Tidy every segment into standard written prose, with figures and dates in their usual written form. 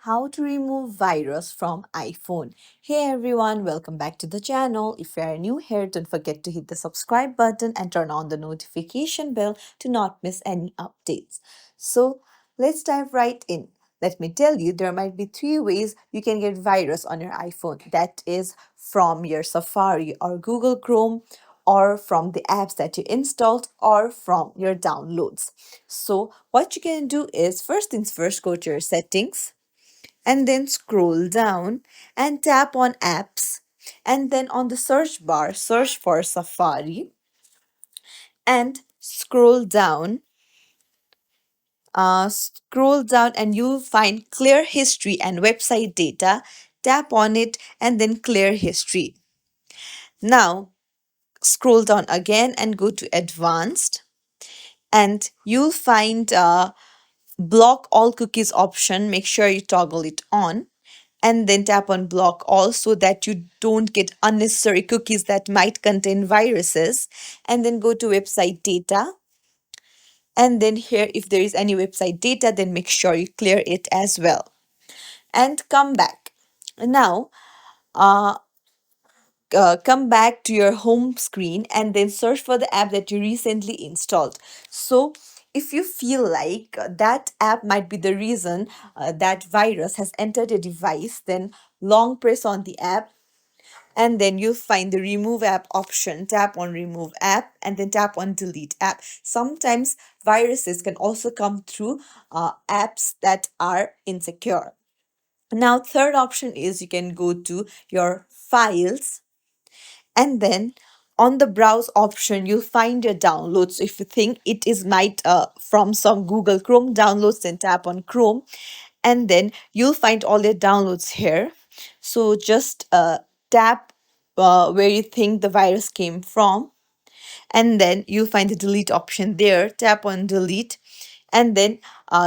how to remove virus from iPhone. Hey everyone, welcome back to the channel. If you are new here, don't forget to hit the subscribe button and turn on the notification bell to not miss any updates. So let's dive right in. Let me tell you, there might be three ways you can get virus on your iPhone. That is from your Safari or Google Chrome, or from the apps that you installed, or from your downloads. So what you can do is, first things first, go to your settings and then scroll down and tap on apps, and then on the search bar search for Safari and scroll down and you'll find clear history and website data. Tap on it and then clear history. Now scroll down again and go to advanced, and you'll find block all cookies option. Make sure you toggle it on and then tap on block all so that you don't get unnecessary cookies that might contain viruses. And then go to website data, and then here, if there is any website data, then make sure you clear it as well and come back. Now uh, come back to your home screen and then search for the app that you recently installed. So if you feel like that app might be the reason that virus has entered a device, then long press on the app and then you'll find the remove app option. Tap on remove app and then tap on delete app. Sometimes viruses can also come through apps that are insecure. Now third option is, you can go to your files, and then on the browse option you'll find your downloads. If you think it is might from some Google Chrome downloads, then tap on Chrome and then you'll find all your downloads here. So just tap where you think the virus came from, and then you'll find the delete option there. Tap on delete and then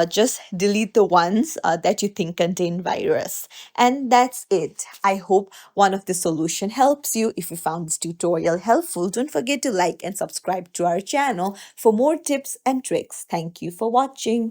just delete the ones that you think contain virus. And that's it. I hope one of the solution helps you. If you found this tutorial helpful, don't forget to like and subscribe to our channel for more tips and tricks. Thank you for watching.